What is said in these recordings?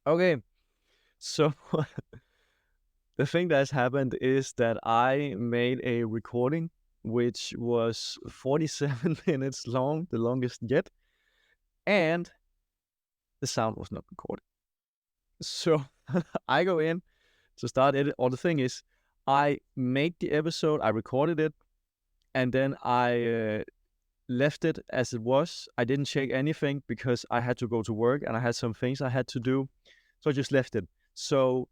Okay, so the thing that's happened is that I made a recording which was 47 minutes long, the longest yet, and the sound was not recorded. So I go in to start edit. Or the thing is, I made the episode, I recorded it, and then I left it as it was. I didn't check anything because I had to go to work and I had some things I had to do. So I just left it. So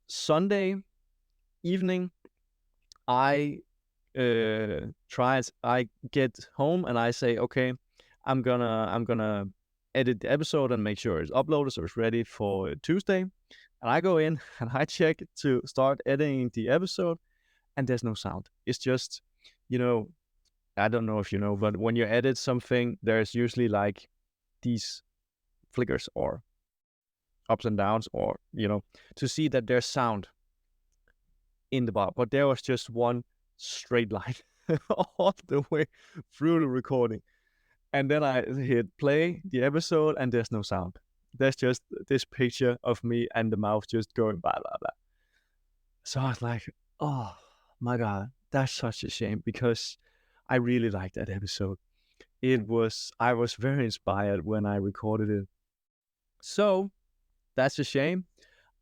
Sunday evening, I I get home and I say, okay, I'm gonna edit the episode and make sure it's uploaded so it's ready for Tuesday. And I go in and I check to start editing the episode, and there's no sound. It's just, you know, I don't know if you know, but when you edit something, there's usually like these flickers or ups and downs, or to see that there's sound in the bar. But there was just one straight line all the way through the recording. And then I hit play the episode, and there's no sound. There's just this picture of me and the mouth just going blah blah blah. So I was like, oh my god, that's such a shame, because I really liked that episode. I was very inspired when I recorded it. So that's a shame.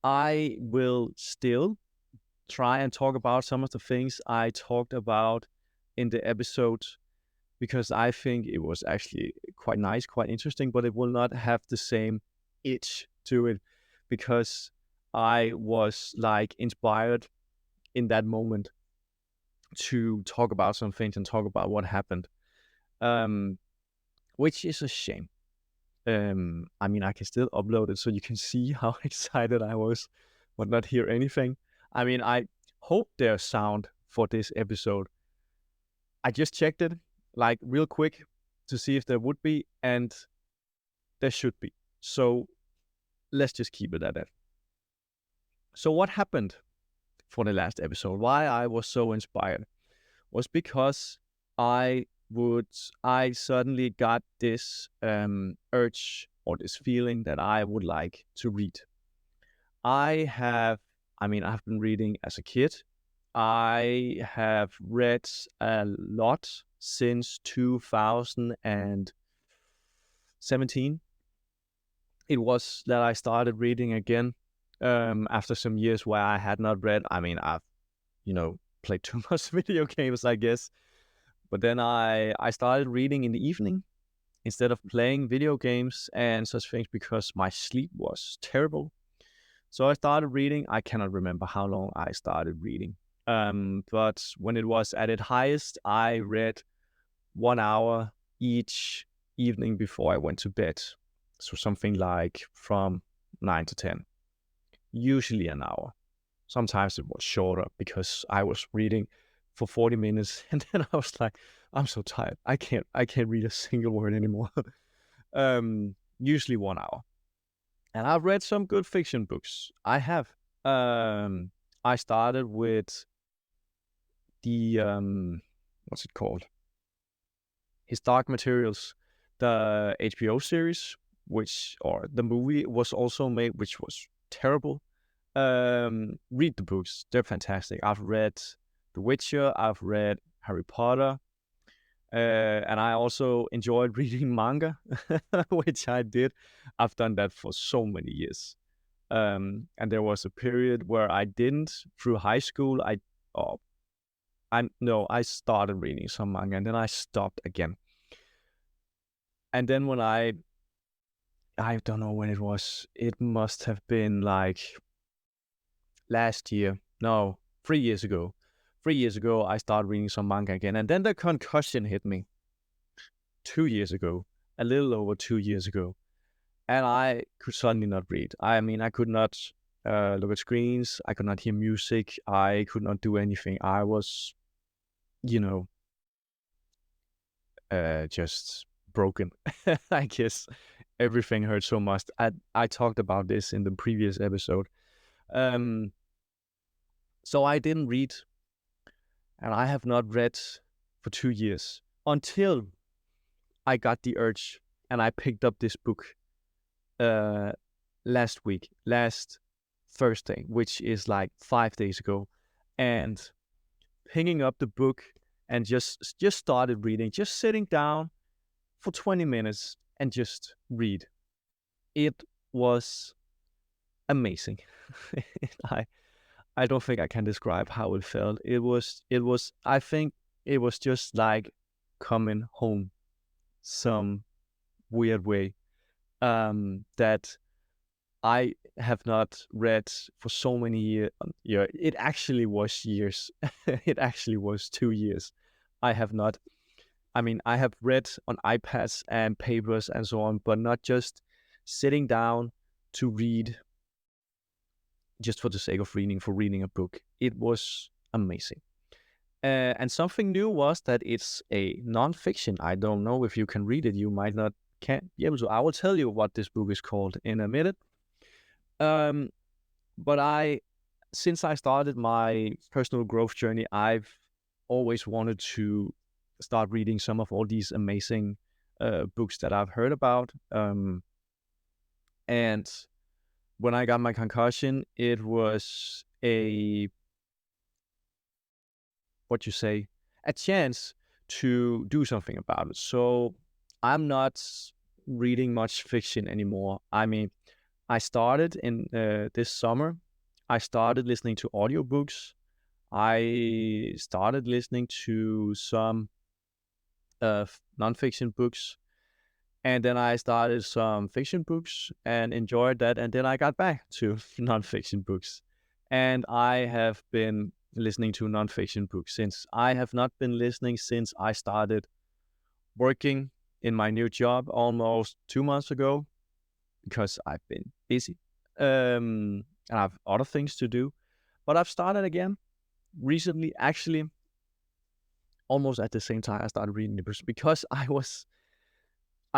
I will still try and talk about some of the things I talked about in the episode, because I think it was actually quite nice, quite interesting, but it will not have the same itch to it, because I was like inspired in that moment to talk about some things and talk about what happened, um, which is a shame. I mean, I can still upload it so you can see how excited I was, but not hear anything. I mean, I hope there's sound for this episode. I just checked it like real quick to see if there would be, and there should be. So let's just keep it at that. So what happened for the last episode, why I was so inspired, was because I suddenly got this urge or this feeling that I would like to read. I've been reading as a kid. I have read a lot since 2017. It was that I started reading again after some years where I had not read. I mean, I've, played too much video games, I guess. But then I started reading in the evening instead of playing video games and such things, because my sleep was terrible. So I started reading. I cannot remember how long I started reading. But when it was at its highest, I read 1 hour each evening before I went to bed. So something like from 9 to 10, usually an hour. Sometimes it was shorter because I was reading for 40 minutes and then I was like, I'm so tired. I can't read a single word anymore. Usually 1 hour. And I've read some good fiction books. I have. I started with the what's it called? His Dark Materials, the HBO series, or the movie was also made, which was terrible. Read the books; they're fantastic. I've read The Witcher. I've read Harry Potter. And I also enjoyed reading manga, which I did. I've done that for so many years. And there was a period where I didn't. Through high school, I started reading some manga, and then I stopped again. And then when I don't know when it was. It must have been like last year. No, 3 years ago. 3 years ago, I started reading some manga again, and then the concussion hit me 2 years ago, a little over 2 years ago, and I could suddenly not read. I mean, I could not look at screens. I could not hear music. I could not do anything. I was, you know, just broken. I guess everything hurt so much. I talked about this in the previous episode. Um, so I didn't read, and I have not read for 2 years until I got the urge and I picked up this book. last Thursday, which is like 5 days ago, and picking up the book and just started reading, just sitting down for 20 minutes and just read. It was amazing. I I don't think I can describe how it felt. It was I think it was just like coming home some weird way that I have not read for so many years. It actually was years. It actually was 2 years. I have not. I mean, I have read on iPads and papers and so on, but not just sitting down to read just for the sake of reading, for reading a book. It was amazing. And something new was that it's a non-fiction. I don't know if you can read it. You might not can't be able to. I will tell you what this book is called in a minute. Um, but since I started my personal growth journey, I've always wanted to start reading some of all these amazing books that I've heard about. And when I got my concussion, it was a chance to do something about it. So I'm not reading much fiction anymore. I mean, I started in this summer. I started listening to audiobooks. I started listening to some nonfiction books, and then I started some fiction books and enjoyed that. And then I got back to nonfiction books, and I have been listening to nonfiction books since. I have not been listening since I started working in my new job almost 2 months ago, because I've been busy and I have other things to do. But I've started again recently, actually, almost at the same time I started reading the books, because I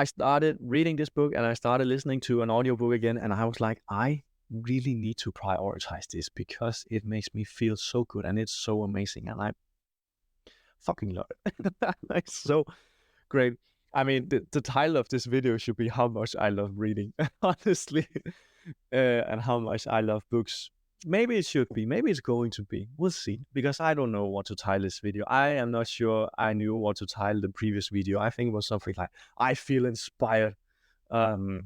started reading this book and I started listening to an audiobook again, and I was like, I really need to prioritize this because it makes me feel so good and it's so amazing and I fucking love it. It's so great. I mean, the title of this video should be how much I love reading, honestly, and how much I love books. Maybe it should be. Maybe it's going to be. We'll see. Because I don't know what to title this video. I am not sure I knew what to title the previous video. I think it was something like, I feel inspired. It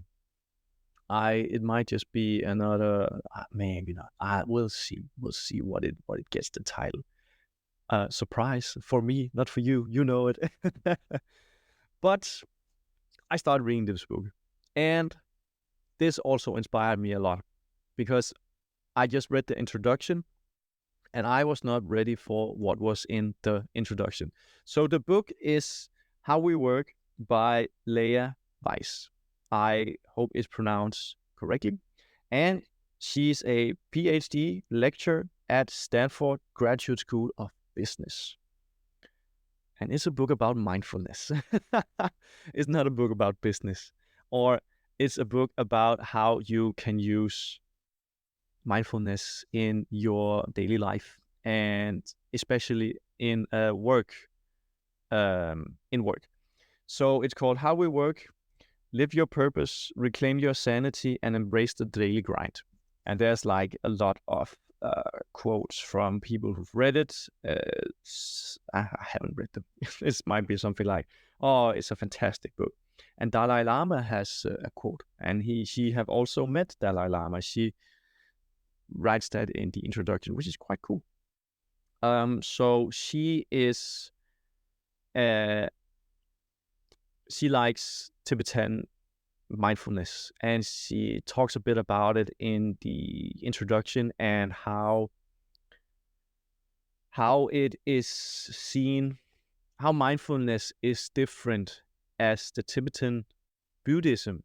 might just be another, maybe not. We'll see. We'll see what it gets the title. Surprise for me, not for you. You know it. But I started reading this book, and this also inspired me a lot, because I just read the introduction and I was not ready for what was in the introduction. So the book is How We Work by Leah Weiss. I hope it's pronounced correctly. And she's a PhD lecturer at Stanford Graduate School of Business. And it's a book about mindfulness. It's not a book about business, or it's a book about how you can use mindfulness in your daily life, and especially in work. So it's called How We Work: Live Your Purpose, Reclaim Your Sanity, and Embrace the Daily Grind. And there's like a lot of quotes from people who've read it. I haven't read them. This might be something like, "Oh, it's a fantastic book." And Dalai Lama has a quote, and she have also met Dalai Lama. She writes that in the introduction, which is quite cool. So she is, she likes Tibetan mindfulness, and she talks a bit about it in the introduction, and how it is seen, how mindfulness is different as the Tibetan Buddhism,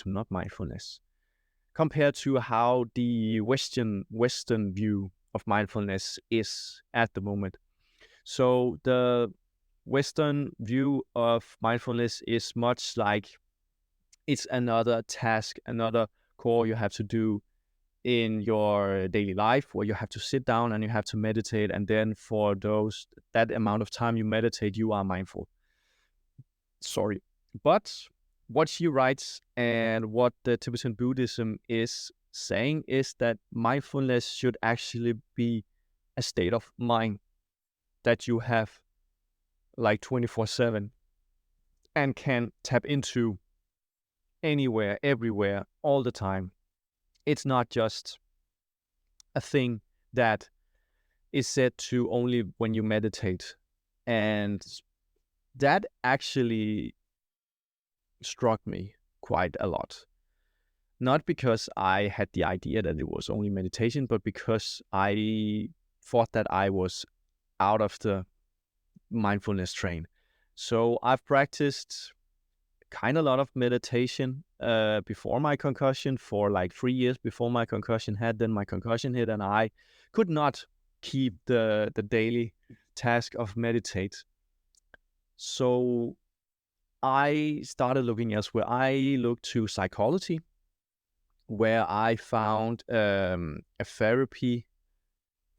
not mindfulness, compared to how the Western view of mindfulness is at the moment. So the Western view of mindfulness is much like it's another task, another core you have to do in your daily life, where you have to sit down and you have to meditate, and then for that amount of time you meditate, you are mindful. Sorry. But what she writes and what the Tibetan Buddhism is saying is that mindfulness should actually be a state of mind that you have like 24/7 and can tap into anywhere, everywhere, all the time. It's not just a thing that is said to only when you meditate. And that actually struck me quite a lot. Not because I had the idea that it was only meditation, but because I thought that I was out of the mindfulness train. So I've practiced kind of a lot of meditation before my concussion for like 3 years before my concussion had. Then my concussion hit, and I could not keep the daily task of meditate. So I started looking elsewhere. I looked to psychology, where I found a therapy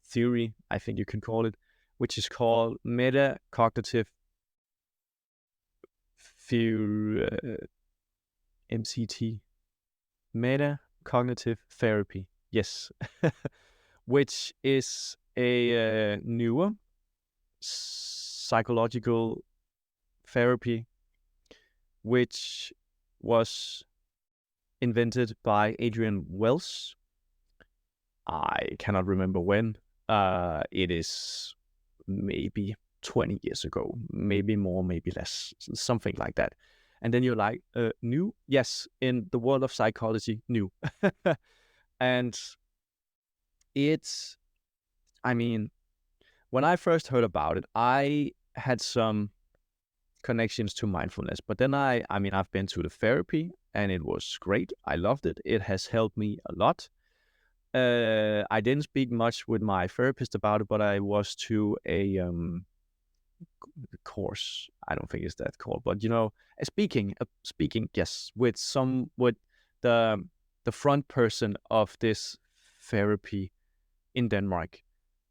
theory, I think you can call it, which is called metacognitive MCT, metacognitive therapy. Yes, which is a newer psychological therapy, which was invented by Adrian Wells. I cannot remember when. It is maybe 20 years ago, maybe more, maybe less, something like that. And then you're like, new? Yes, in the world of psychology, new. And it's, I mean, when I first heard about it, I had some connections to mindfulness. But then I've been to the therapy and it was great. I loved it. It has helped me a lot. I didn't speak much with my therapist about it, but I was to a course. I don't think it's that called, but a speaking, yes, with the front person of this therapy in Denmark,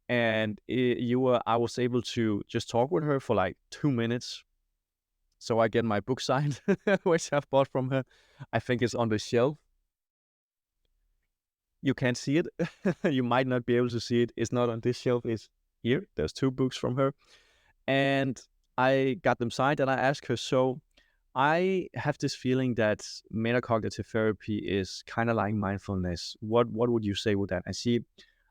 and I was able to just talk with her for like 2 minutes. So I get my book signed, which I've bought from her. I think it's on the shelf. You can't see it. You might not be able to see it. It's not on this shelf. It's here. There's 2 books from her. And I got them signed, and I asked her, so I have this feeling that metacognitive therapy is kind of like mindfulness. What would you say with that? And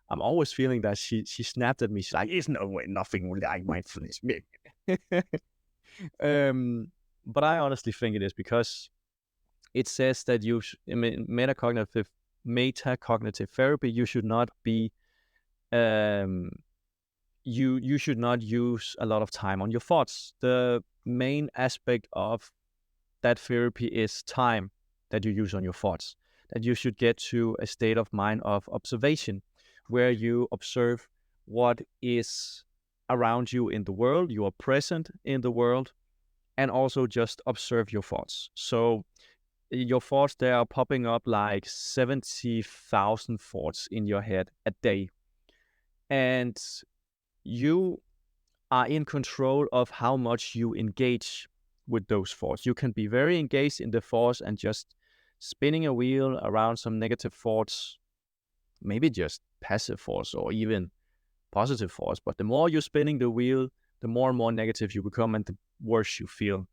I'm always feeling that she snapped at me. She's like, "It's no way, nothing like mindfulness." But I honestly think it is, because it says that metacognitive therapy, you should not be you should not use a lot of time on your thoughts. The main aspect of that therapy is time that you use on your thoughts. That you should get to a state of mind of observation, where you observe what is around you in the world, you are present in the world, and also just observe your thoughts. So your thoughts, they are popping up like 70,000 thoughts in your head a day. And you are in control of how much you engage with those thoughts. You can be very engaged in the thoughts and just spinning a wheel around some negative thoughts, maybe just passive thoughts or even positive thoughts. But the more you're spinning the wheel, the more and more negative you become and the worse you feel.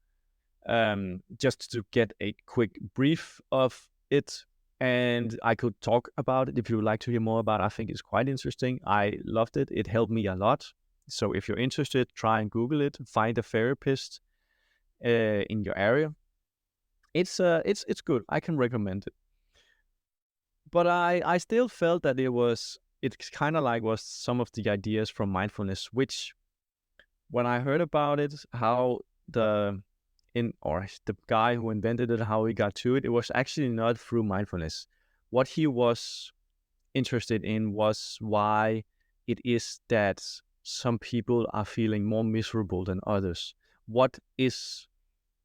Just to get a quick brief of it, and I could talk about it if you would like to hear more about it. I think it's quite interesting. I loved it. It helped me a lot. So if you're interested, try and Google it. Find a therapist in your area. It's good. I can recommend it. But I still felt that it's kind of like was some of the ideas from mindfulness, which when I heard about it, how the guy who invented it, how he got to it, it was actually not through mindfulness. What he was interested in was why it is that some people are feeling more miserable than others. What is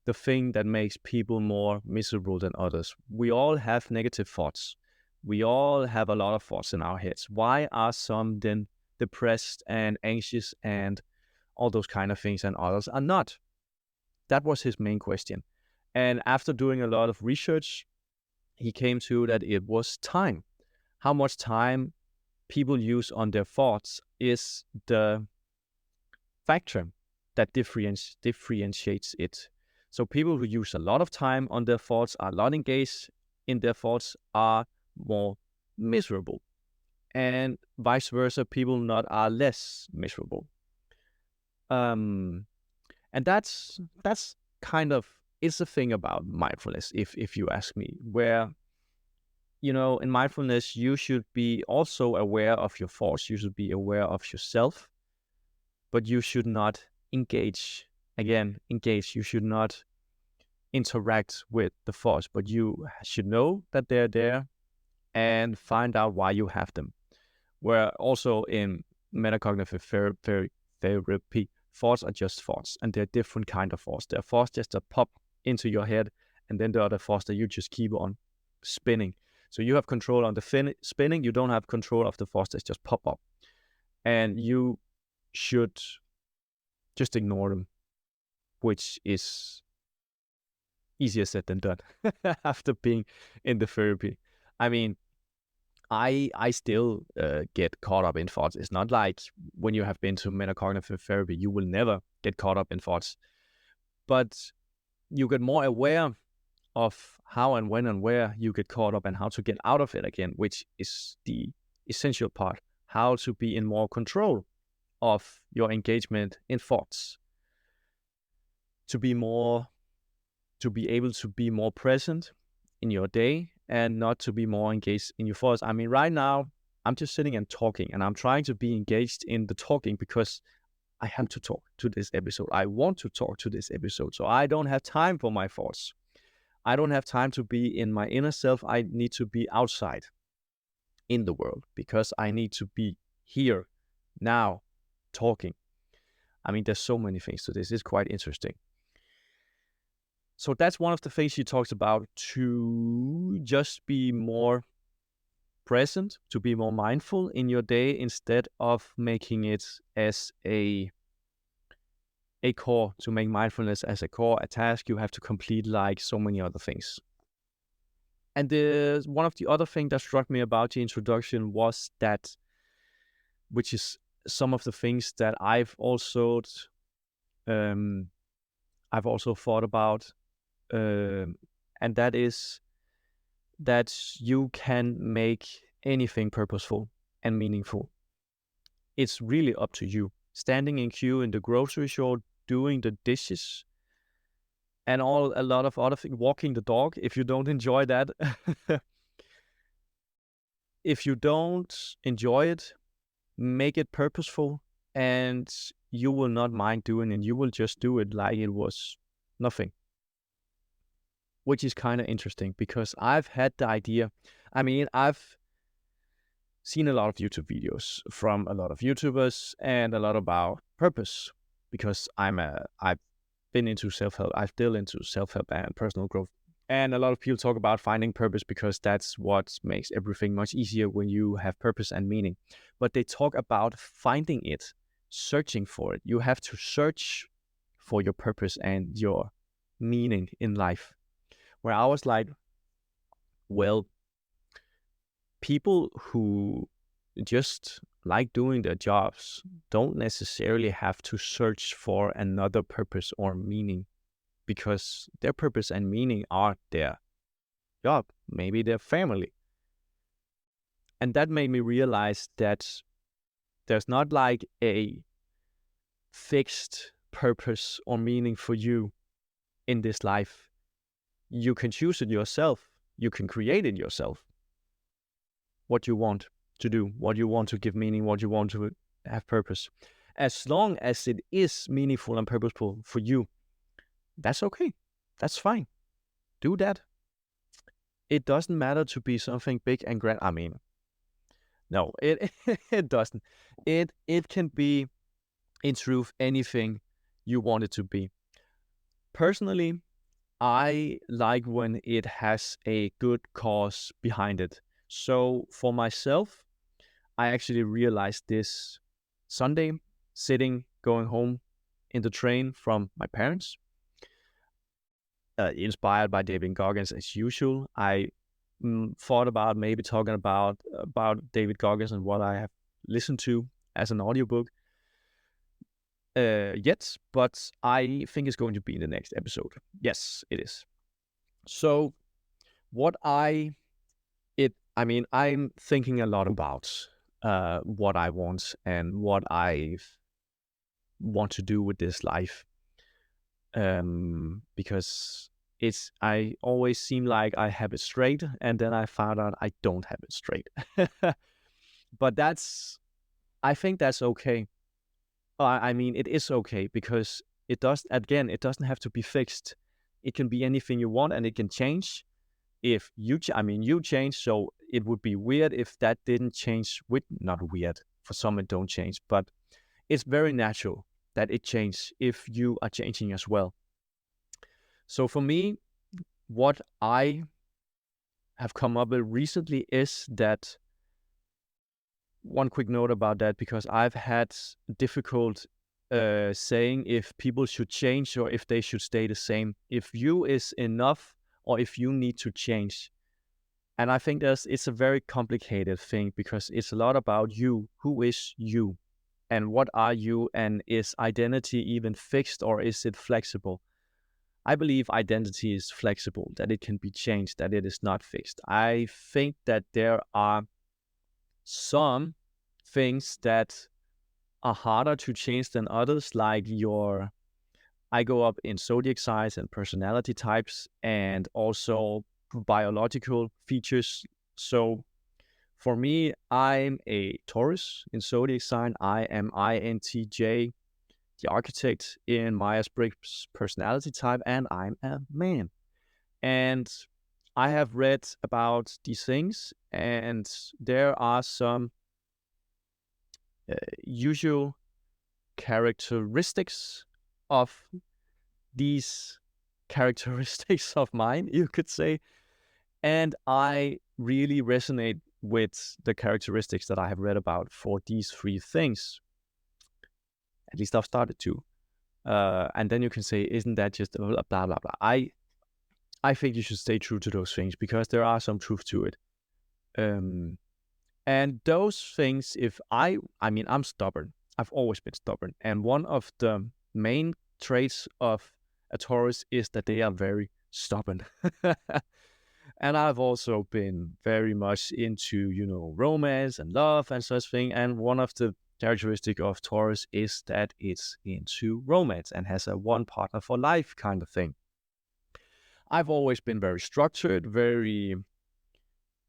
the thing that makes people more miserable than others? We all have negative thoughts. We all have a lot of thoughts in our heads. Why are some then depressed and anxious and all those kind of things and others are not? That was his main question. And after doing a lot of research, he came to that it was time. How much time people use on their thoughts is the factor that differentiates it. So people who use a lot of time on their thoughts, are not engaged in their thoughts, are more miserable. And vice versa, people not are less miserable. Um, and that's kind of is the thing about mindfulness, if you ask me, where in mindfulness you should be also aware of your thoughts, you should be aware of yourself, but you should not engage. Again, engage. You should not interact with the thoughts, but you should know that they're there and find out why you have them. Where also in metacognitive therapy, thoughts are just thoughts, and they're different kind of thoughts. There are thoughts just that pop into your head, and then there are other thoughts that you just keep on spinning. So you have control on the spinning. You don't have control of the thoughts that just pop up, and you should just ignore them, which is easier said than done after being in the therapy. I mean, I still get caught up in thoughts. It's not like when you have been to metacognitive therapy, you will never get caught up in thoughts. But you get more aware of how and when and where you get caught up and how to get out of it again, which is the essential part. How to be in more control of your engagement in thoughts. To be able to be more present in your day and not to be more engaged in your thoughts. I mean, right now, I'm just sitting and talking, and I'm trying to be engaged in the talking because I have to talk to this episode. I want to talk to this episode. So I don't have time for my thoughts. I don't have time to be in my inner self. I need to be outside in the world because I need to be here now talking. I mean, there's so many things to this. It's quite interesting. So that's one of the things she talks about, to just be more present, to be more mindful in your day instead of making it as a core, to make mindfulness as a core, a task you have to complete like so many other things. And one of the other things that struck me about the introduction was that, which is some of the things that I've also thought about, and that is that you can make anything purposeful and meaningful. It's really up to you. Standing in queue in the grocery store, doing the dishes, and a lot of other things, walking the dog, if you don't enjoy that. If you don't enjoy it, make it purposeful, and you will not mind doing it. You will just do it like it was nothing. Which is kind of interesting because I've had the idea. I mean, I've seen a lot of YouTube videos from a lot of YouTubers and a lot about purpose because I've been into self-help. I'm still into self-help and personal growth. And a lot of people talk about finding purpose because that's what makes everything much easier when you have purpose and meaning. But they talk about finding it, searching for it. You have to search for your purpose and your meaning in life. Where I was like, well, people who just like doing their jobs don't necessarily have to search for another purpose or meaning because their purpose and meaning are their job, maybe their family. And that made me realize that there's not like a fixed purpose or meaning for you in this life. You can choose it yourself. You can create it yourself. What you want to do, what you want to give meaning, what you want to have purpose. As long as it is meaningful and purposeful for you, that's okay. That's fine. Do that. It doesn't matter to be something big and grand. I mean, no, it it doesn't. It can be, in truth, anything you want it to be. Personally, I like when it has a good cause behind it. So for myself, I actually realized this Sunday, going home in the train from my parents. inspired by David Goggins as usual. I thought about maybe talking about David Goggins and what I have listened to as an audiobook yet, but I think it's going to be in the next episode. Yes, it is. So I'm thinking a lot about what I want and what I want to do with this life. Because I always seem like I have it straight, and then I found out I don't have it straight. But I think that's okay. I mean, it is okay because it doesn't have to be fixed. It can be anything you want, and it can change. If you change, so it would be weird if that didn't change with, not weird, for some it don't change, but it's very natural that it changes if you are changing as well. So for me, what I have come up with recently is that, one quick note about that, because I've had difficult saying if people should change or if they should stay the same. If you is enough or if you need to change. And I think it's a very complicated thing because it's a lot about you. Who is you? And what are you? And is identity even fixed or is it flexible? I believe identity is flexible, that it can be changed, that it is not fixed. I think that there are some things that are harder to change than others, like I go up in zodiac signs and personality types and also biological features. So for me, I'm a Taurus in zodiac sign. I am INTJ, the architect, in Myers-Briggs personality type, and I'm a man. And I have read about these things, and there are some usual characteristics of these characteristics of mine, you could say. And I really resonate with the characteristics that I have read about for these three things. At least I've started to. And then you can say, isn't that just blah, blah, blah, blah. I think you should stay true to those things because there are some truth to it. And those things, I'm stubborn. I've always been stubborn. And one of the main traits of a Taurus is that they are very stubborn. And I've also been very much into, romance and love and such thing. And one of the characteristic of Taurus is that it's into romance and has a one partner for life kind of thing. I've always been very structured, very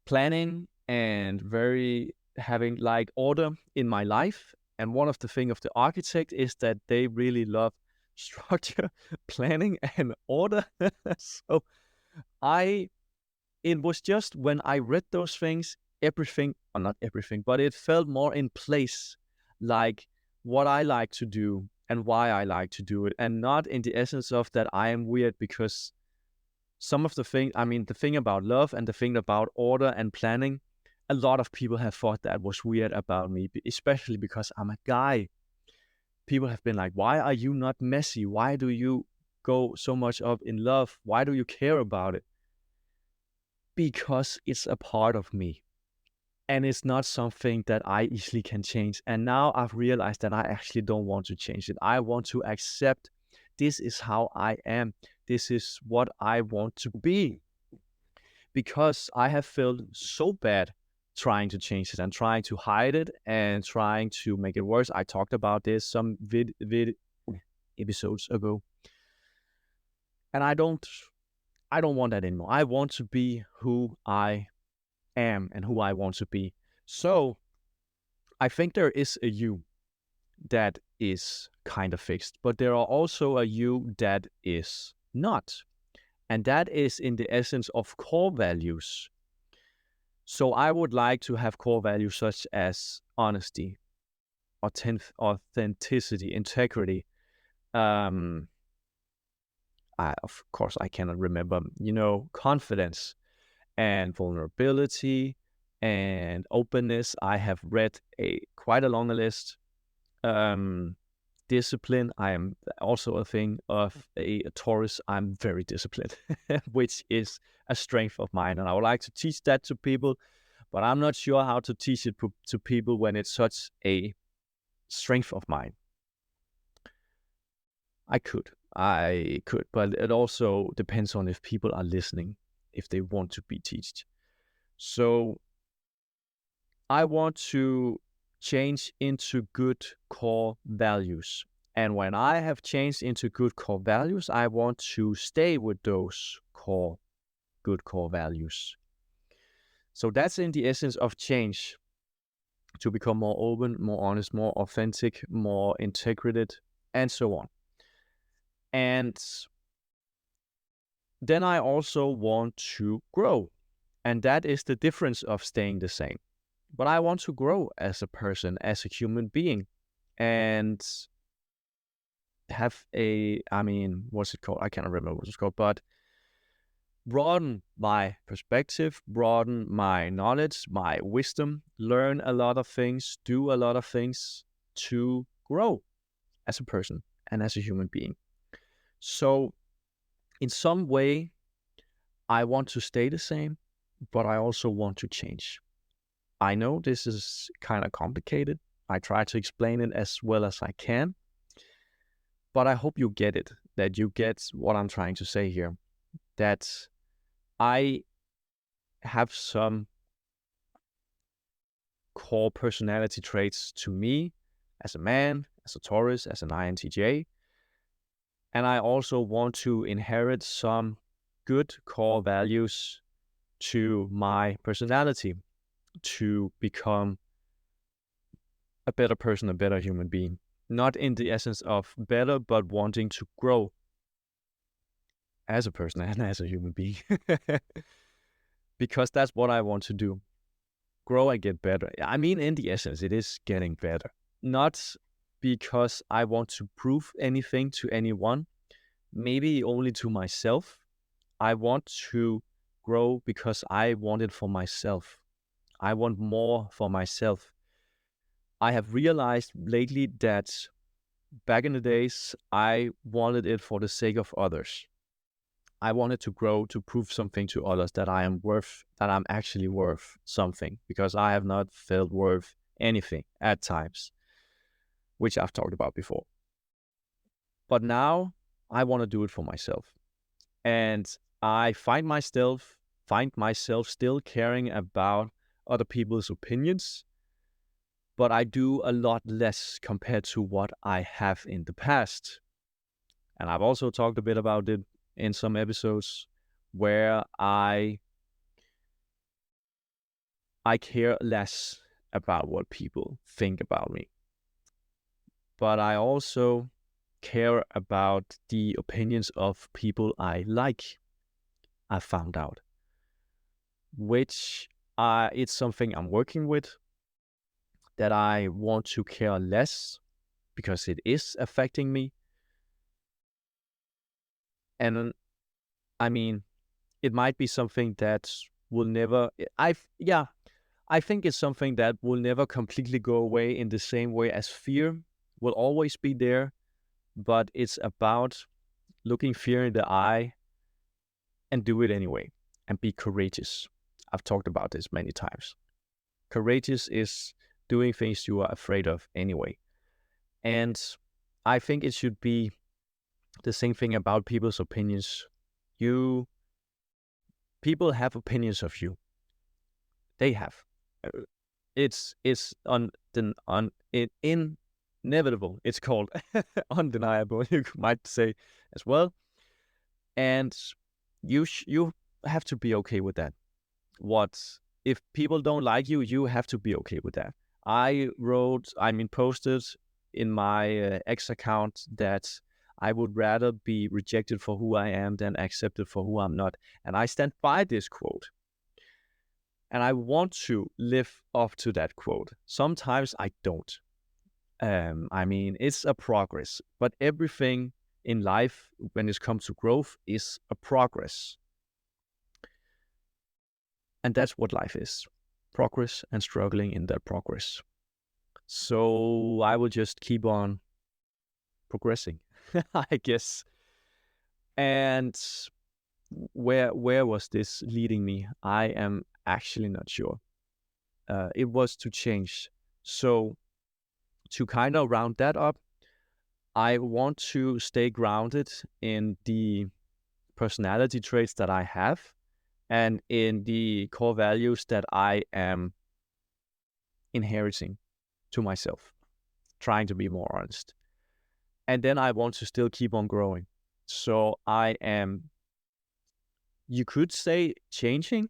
planning, and very having like order in my life. And one of the things of the architect is that they really love structure, planning, and order. So it was just when I read those things, everything, or not everything, but it felt more in place, like what I like to do and why I like to do it, and not in the essence of that I am weird because some of the thing, the thing about love and the thing about order and planning, a lot of people have thought that was weird about me, especially because I'm a guy. People have been like, why are you not messy? Why do you go so much up in love? Why do you care about it? Because it's a part of me. And it's not something that I easily can change. And now I've realized that I actually don't want to change it. I want to accept this is how I am. This is what I want to be. Because I have felt so bad trying to change it and trying to hide it and trying to make it worse. I talked about this some vid episodes ago. And I don't want that anymore. I want to be who I am and who I want to be. So I think there is a you that is kind of fixed, but there are also a you that is not. And that is in the essence of core values. So I would like to have core values such as honesty, authenticity, integrity. Of course, I cannot remember, confidence and vulnerability and openness. I have read quite a long list. discipline. I am also a thing of a Taurus. I'm very disciplined, which is a strength of mine. And I would like to teach that to people, but I'm not sure how to teach it to people when it's such a strength of mine. I could, but it also depends on if people are listening, if they want to be taught. So I want to change into good core values. And when I have changed into good core values, I want to stay with those good core values. So that's in the essence of change, to become more open, more honest, more authentic, more integrated, and so on. And then I also want to grow. And that is the difference of staying the same. But I want to grow as a person, as a human being, and have what's it called? I can't remember what it's called, but broaden my perspective, broaden my knowledge, my wisdom, learn a lot of things, do a lot of things to grow as a person and as a human being. So in some way, I want to stay the same, but I also want to change. I know this is kind of complicated. I try to explain it as well as I can, but I hope you get it, that you get what I'm trying to say here, that I have some core personality traits to me as a man, as a Taurus, as an INTJ, and I also want to inherit some good core values to my personality to become a better person, a better human being. Not in the essence of better, but wanting to grow as a person and as a human being. Because that's what I want to do. Grow and get better. I mean, in the essence, it is getting better. Not because I want to prove anything to anyone, maybe only to myself. I want to grow because I want it for myself. I want more for myself. I have realized lately that back in the days, I wanted it for the sake of others. I wanted to grow to prove something to others, that I'm actually worth something, because I have not felt worth anything at times, which I've talked about before. But now I want to do it for myself. And I find myself still caring about other people's opinions, but I do a lot less compared to what I have in the past. And I've also talked a bit about it in some episodes where I care less about what people think about me. But I also care about the opinions of people I like, I found out. Which it's something I'm working with, that I want to care less because it is affecting me. And I mean, it might be something that will never, I think it's something that will never completely go away in the same way as fear will always be there, but it's about looking fear in the eye and do it anyway and be courageous. I've talked about this many times. Courageous is doing things you are afraid of anyway. And I think it should be the same thing about people's opinions. People have opinions of you. They have. It's inevitable. It's called undeniable, you might say as well. And you have to be okay with that. If people don't like you, you have to be okay with that. I posted in my X account that I would rather be rejected for who I am than accepted for who I'm not. And I stand by this quote. And I want to live up to that quote. Sometimes I don't. It's a progress. But everything in life, when it comes to growth, is a progress. And that's what life is. Progress and struggling in that progress. So I will just keep on progressing, I guess. And where was this leading me? I am actually not sure. It was to change. So to kind of round that up, I want to stay grounded in the personality traits that I have and in the core values that I am inheriting to myself, trying to be more honest. And then I want to still keep on growing. So I am, you could say, changing,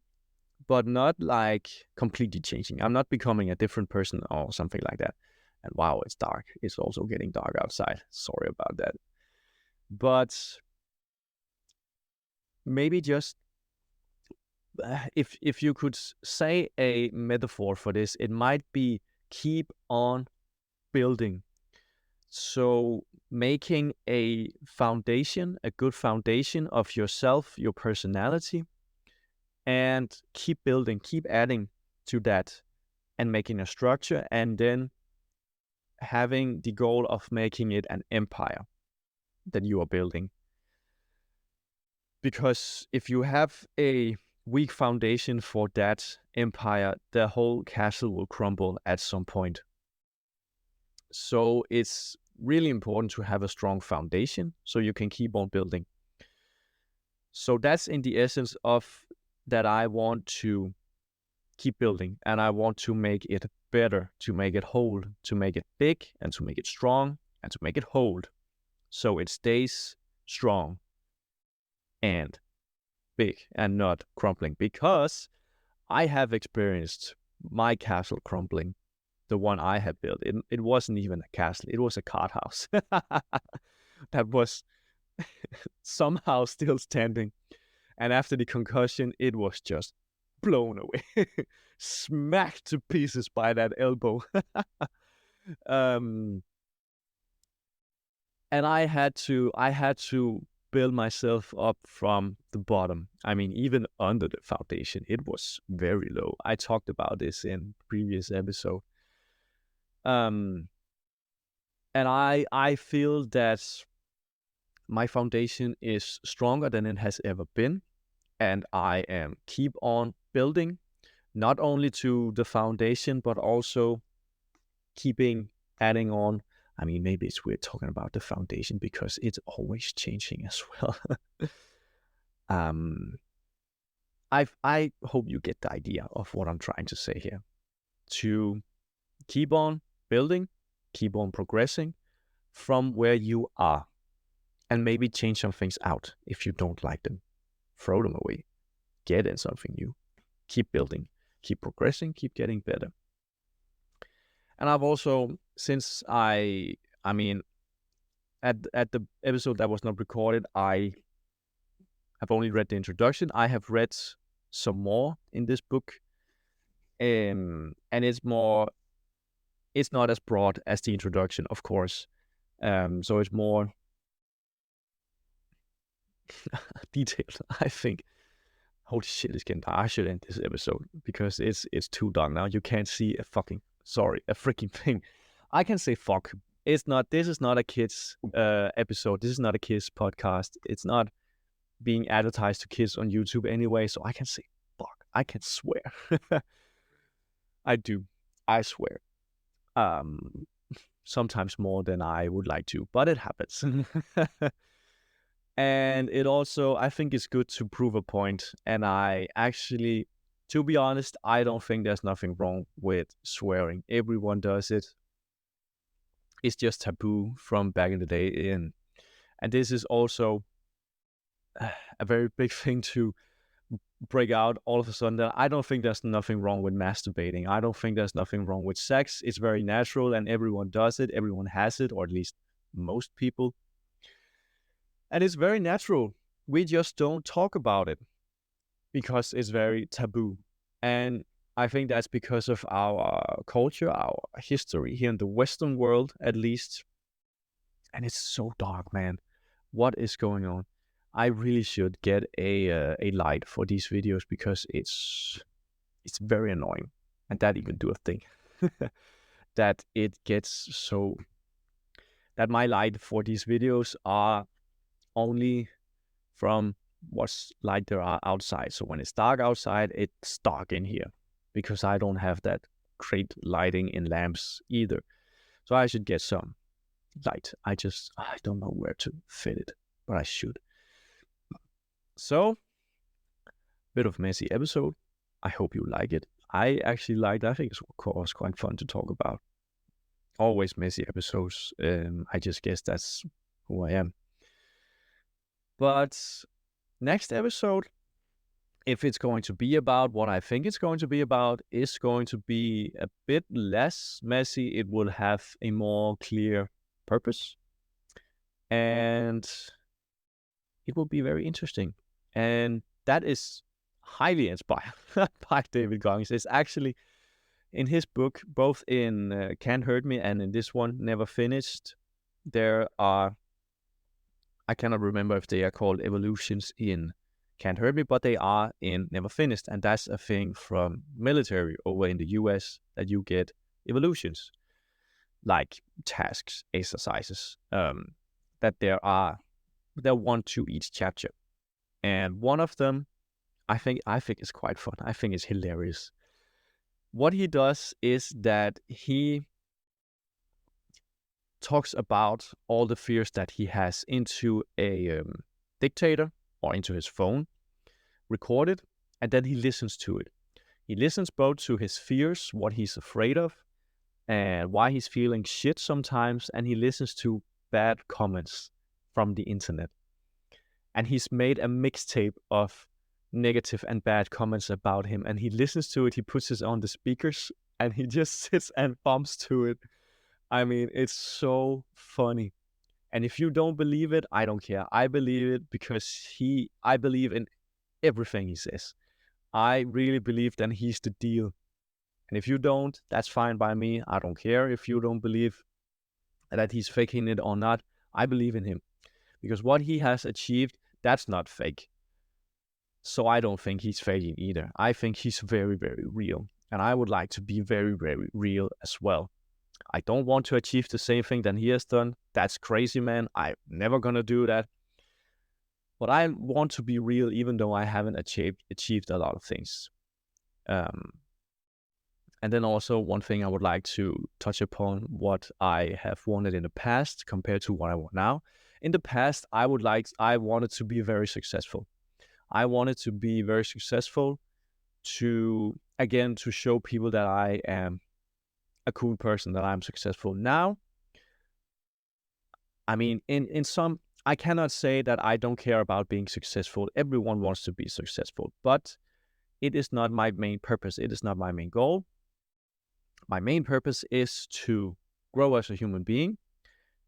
but not like completely changing. I'm not becoming a different person or something like that. And wow, it's dark. It's also getting dark outside. Sorry about that. But maybe just if you could say a metaphor for this, it might be keep on building. So making a foundation, a good foundation of yourself, your personality, and keep building, keep adding to that and making a structure, and then having the goal of making it an empire that you are building. Because if you have a weak foundation for that empire, the whole castle will crumble at some point. So it's really important to have a strong foundation so you can keep on building. So that's in the essence of that I want to keep building, and I want to make it better, to make it hold, to make it big, and to make it strong, and to make it hold so it stays strong and big and not crumbling, because I have experienced my castle crumbling, the one I had built. It wasn't even a castle, it was a cart house that was somehow still standing. And after the concussion, it was just blown away, smacked to pieces by that elbow. um, and I had to build myself up from the bottom. I mean, even under the foundation, it was very low. I talked about this in previous episode. And I feel that my foundation is stronger than it has ever been, and I am keep on building, not only to the foundation, but also keeping adding on. I mean, maybe it's weird talking about the foundation because it's always changing as well. um, I hope you get the idea of what I'm trying to say here. To keep on building, keep on progressing from where you are, and maybe change some things out if you don't like them. Throw them away. Get in something new. Keep building, keep progressing, keep getting better. And I've also, since I mean, at the episode that was not recorded, I have only read the introduction. I have read some more in this book, and it's not as broad as the introduction, of course. So it's more detailed, I think. Holy shit, it's getting dark. I should end this episode because it's too dark now. You can't see a freaking thing. I can say fuck. This is not a kids episode. This is not a kids podcast. It's not being advertised to kids on YouTube anyway, so I can say fuck. I can swear. I do. I swear. Sometimes more than I would like to, but it happens. And it also, I think it's good to prove a point. And I actually, to be honest, I don't think there's nothing wrong with swearing. Everyone does it. It's just taboo from back in the day. And this is also a very big thing to break out all of a sudden. That I don't think there's nothing wrong with masturbating. I don't think there's nothing wrong with sex. It's very natural and everyone does it. Everyone has it, or at least most people. And it's very natural. We just don't talk about it because it's very taboo. And I think that's because of our culture, our history here in the Western world, at least. And it's so dark, man. What is going on? I really should get a light for these videos because it's very annoying. And that even do a thing. That it gets so that my light for these videos are only from what's light there are outside. So when it's dark outside, it's dark in here because I don't have that great lighting in lamps either. So I should get some light. I don't know where to fit it, but I should. So, bit of messy episode. I hope you like it. I actually liked. I think it was quite fun to talk about. Always messy episodes. I just guess that's who I am. But next episode, if it's going to be about what I think it's going to be about, is going to be a bit less messy. It will have a more clear purpose. And it will be very interesting. And that is highly inspired by David Goggins. It's actually in his book, both in Can't Hurt Me and in this one, Never Finished, there are, I cannot remember if they are called evolutions in Can't Hurt Me, but they are in Never Finished. And that's a thing from military over in the US, that you get evolutions, like tasks, exercises, that there are 1 to each chapter. And one of them, I think is quite fun. I think it's hilarious. What he does is that he talks about all the fears that he has into a dictator or into his phone, recorded, and then he listens to it. He listens both to his fears, what he's afraid of, and why he's feeling shit sometimes, and he listens to bad comments from the internet. And he's made a mixtape of negative and bad comments about him, and he listens to it, he puts it on the speakers, and he just sits and bumps to it. I mean, it's so funny. And if you don't believe it, I don't care. I believe it because I believe in everything he says. I really believe that he's the deal. And if you don't, that's fine by me. I don't care if you don't believe that he's faking it or not. I believe in him because what he has achieved, that's not fake. So I don't think he's faking either. I think he's very, very real. And I would like to be very, very real as well. I don't want to achieve the same thing that he has done. That's crazy, man. I'm never going to do that. But I want to be real, even though I haven't achieved a lot of things. And then also one thing I would like to touch upon, what I have wanted in the past compared to what I want now. In the past, I wanted to be very successful. I wanted to be very successful to show people that I am a cool person, that I'm successful. Now, I mean, in some, I cannot say that I don't care about being successful. Everyone wants to be successful, but it is not my main purpose. It is not my main goal. My main purpose is to grow as a human being,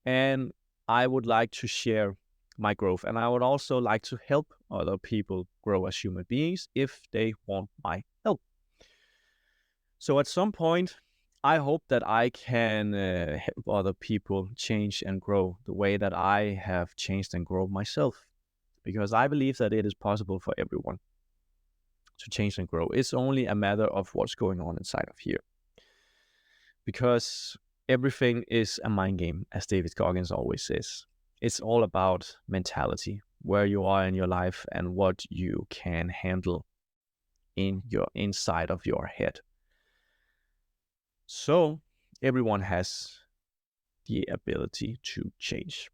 and I would like to share my growth, and I would also like to help other people grow as human beings if they want my help. So at some point, I hope that I can help other people change and grow the way that I have changed and grown myself, because I believe that it is possible for everyone to change and grow. It's only a matter of what's going on inside of here, because everything is a mind game, as David Goggins always says. It's all about mentality, where you are in your life and what you can handle in your inside of your head. So everyone has the ability to change.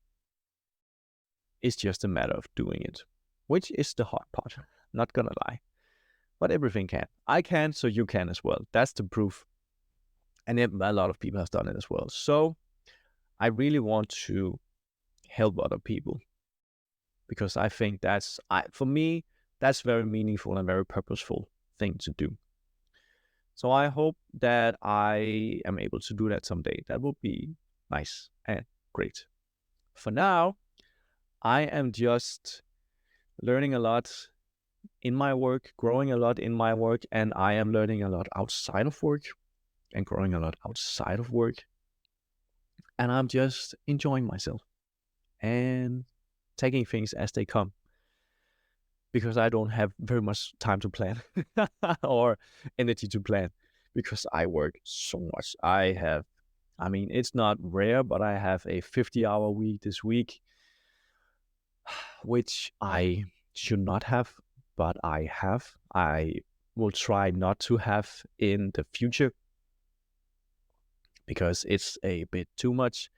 It's just a matter of doing it, which is the hard part, not gonna lie. But everything can. I can, so you can as well. That's the proof. And a lot of people have done it as well. So I really want to help other people, because I think for me, that's very meaningful and very purposeful thing to do. So I hope that I am able to do that someday. That would be nice and great. For now, I am just learning a lot in my work, growing a lot in my work, and I am learning a lot outside of work and growing a lot outside of work. And I'm just enjoying myself and taking things as they come, because I don't have very much time to plan or energy to plan, because I work so much. I have I mean, it's not rare, but I have a 50-hour week this week, which I should not have, but I have. I will try not to have in the future because it's a bit too much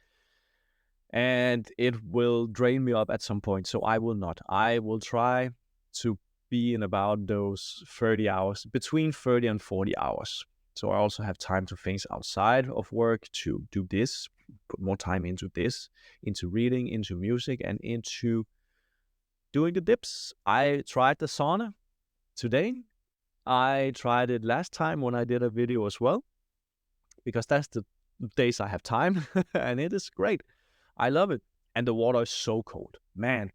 and it will drain me up at some point. So I will not. I will try to be in about those 30 hours, between 30 and 40 hours. So I also have time to things outside of work, to do this, put more time into this, into reading, into music, and into doing the dips. I tried the sauna today. I tried it last time when I did a video as well, because that's the days I have time, and it is great. I love it. And the water is so cold. Man,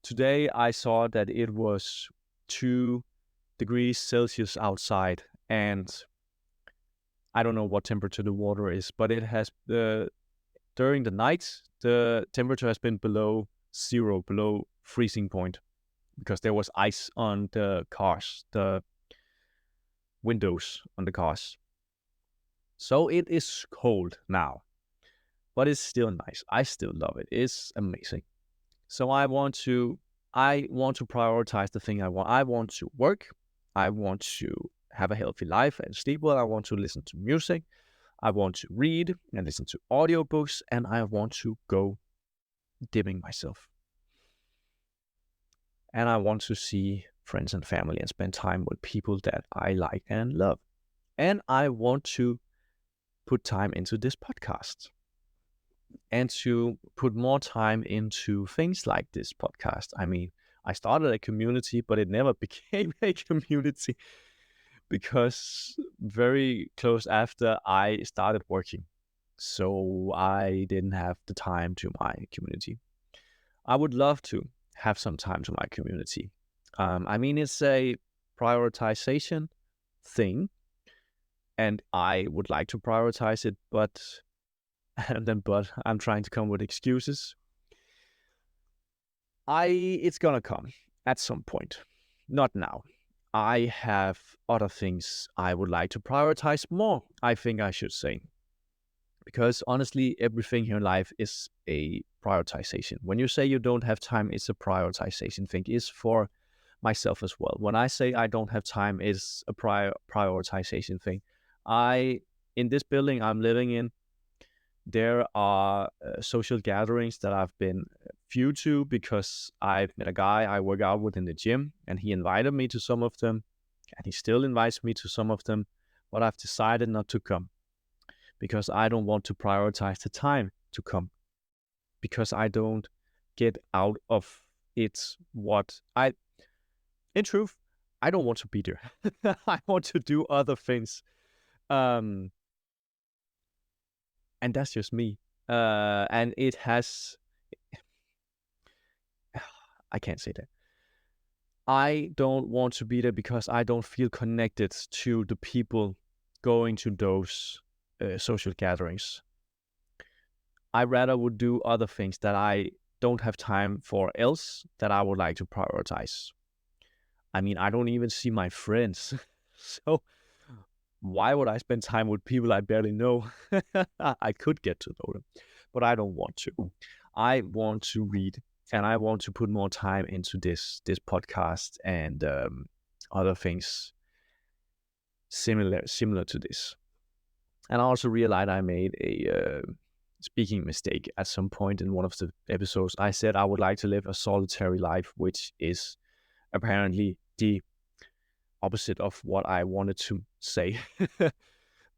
today I saw that it was 2 degrees Celsius outside, and I don't know what temperature the water is, but it has during the night the temperature has been below zero, below freezing point, because there was ice on the cars, the windows on the cars. So it is cold now, but it's still nice. I still love it. It's amazing. So I want to prioritize the thing I want. I want to work. I want to have a healthy life and sleep well. I want to listen to music. I want to read and listen to audiobooks, and I want to go dipping myself. And I want to see friends and family and spend time with people that I like and love. And I want to put time into this podcast and to put more time into things like this podcast. I mean, I started a community, but it never became a community because very close after I started working. So I didn't have the time to my community. I would love to have some time to my community. I mean, it's a prioritization thing, and I would like to prioritize it, but I'm trying to come with excuses. It's gonna come at some point, not now. I have other things I would like to prioritize more, I think I should say. Because honestly, everything here in life is a prioritization. When you say you don't have time, it's a prioritization thing. It's for myself as well. When I say I don't have time, it's a prioritization thing. In this building I'm living in, there are social gatherings that I've been few to because I've met a guy I work out with in the gym, and he invited me to some of them, and he still invites me to some of them, but I've decided not to come because I don't want to prioritize the time to come, because I don't get out of it in truth, I don't want to be there. I want to do other things. And that's just me. And it has, I can't say that. I don't want to be there because I don't feel connected to the people going to those social gatherings. I rather would do other things that I don't have time for else that I would like to prioritize. I mean, I don't even see my friends. So why would I spend time with people I barely know? I could get to know them, but I don't want to. I want to read, and I want to put more time into this podcast and other things similar to this. And I also realized I made a speaking mistake at some point in one of the episodes. I said I would like to live a solitary life, which is apparently the opposite of what I wanted to say.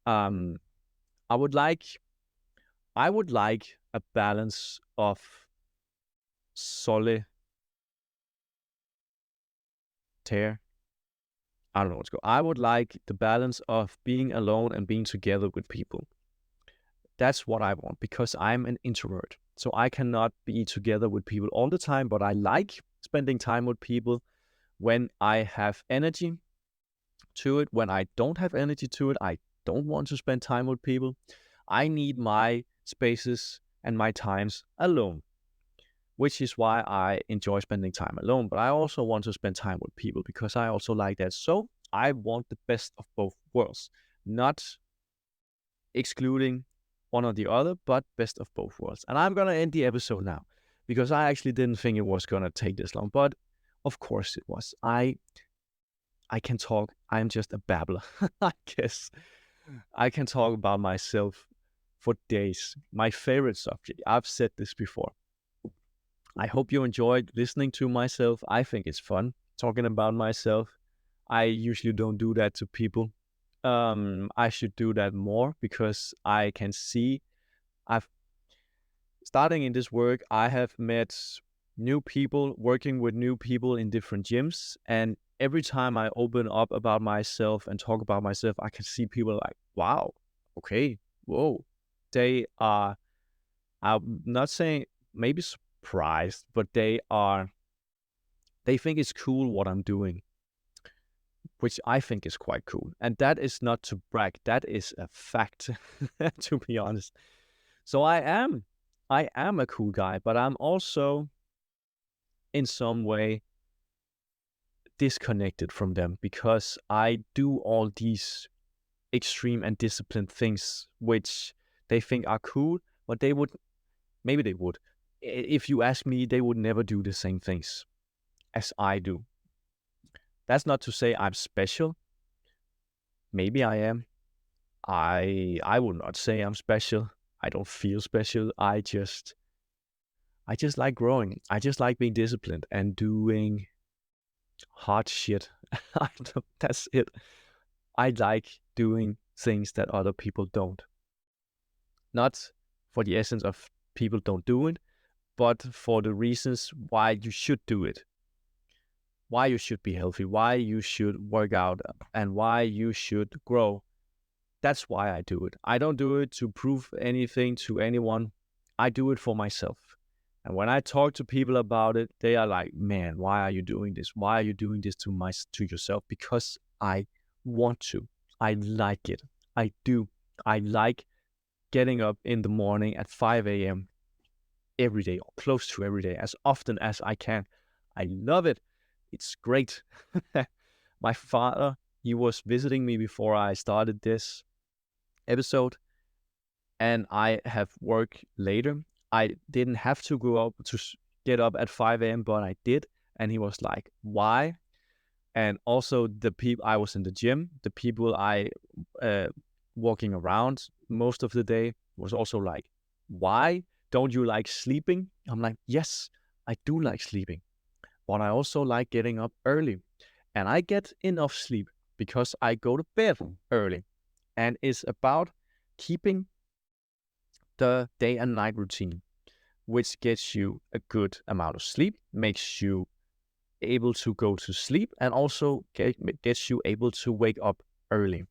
um, I would like a balance of solitaire. I don't know what's called. I would like the balance of being alone and being together with people. That's what I want, because I'm an introvert. So I cannot be together with people all the time, but I like spending time with people when I have energy to it. When I don't have energy to it, I don't want to spend time with people. I need my spaces and my times alone, which is why I enjoy spending time alone. But I also want to spend time with people because I also like that. So I want the best of both worlds, not excluding one or the other, but best of both worlds. And I'm going to end the episode now because I actually didn't think it was going to take this long, but of course it was. I can talk. I'm just a babbler, I guess. I can talk about myself for days. My favorite subject. I've said this before. I hope you enjoyed listening to myself. I think it's fun talking about myself. I usually don't do that to people. I should do that more because I can see starting in this work, I have met new people, working with new people in different gyms. And every time I open up about myself and talk about myself, I can see people like, wow, okay, whoa. I'm not saying maybe surprised, but they think it's cool what I'm doing, which I think is quite cool. And that is not to brag, that is a fact, to be honest. So I am a cool guy, but I'm also in some way disconnected from them because I do all these extreme and disciplined things which they think are cool, but maybe they would. If you ask me, they would never do the same things as I do. That's not to say I'm special. Maybe I am. I would not say I'm special. I don't feel special. I just like growing. I just like being disciplined and doing hard shit. That's it. I like doing things that other people don't. Not for the essence of people don't do it, but for the reasons why you should do it. Why you should be healthy, why you should work out, and why you should grow. That's why I do it. I don't do it to prove anything to anyone. I do it for myself. And when I talk to people about it, they are like, man, why are you doing this? Why are you doing this to yourself? Because I want to. I like it. I do. I like getting up in the morning at 5 a.m. every day, or close to every day, as often as I can. I love it. It's great. My father, he was visiting me before I started this episode, and I have work later. I didn't have to get up at 5 a.m., but I did. And he was like, why? And also the people, I was in the gym, the people I walking around most of the day was also like, why? Don't you like sleeping? I'm like, yes, I do like sleeping. But I also like getting up early. And I get enough sleep because I go to bed early. And it's about keeping the day and night routine, which gets you a good amount of sleep, makes you able to go to sleep, and also gets you able to wake up early.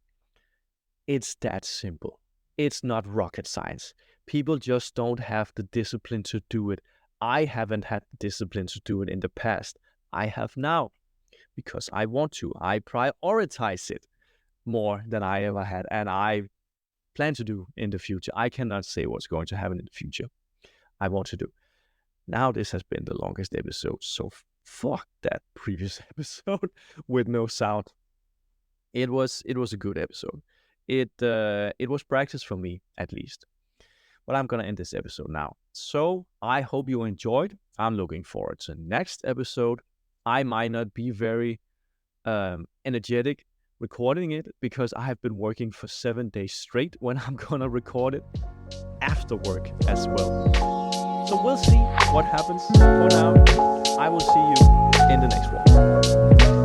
It's that simple. It's not rocket science. People just don't have the discipline to do it. I haven't had the discipline to do it in the past. I have now because I want to. I prioritize it more than I ever had, and I plan to do in the future. I cannot say what's going to happen in the future. I want to do. Now this has been the longest episode, so fuck that previous episode with no sound. It was a good episode. It was practice for me at least. But I'm gonna end this episode now. So I hope you enjoyed. I'm looking forward to next episode. I might not be very energetic recording it because I have been working for 7 days straight when I'm gonna record it after work as well. So we'll see what happens. For now, I will see you in the next one.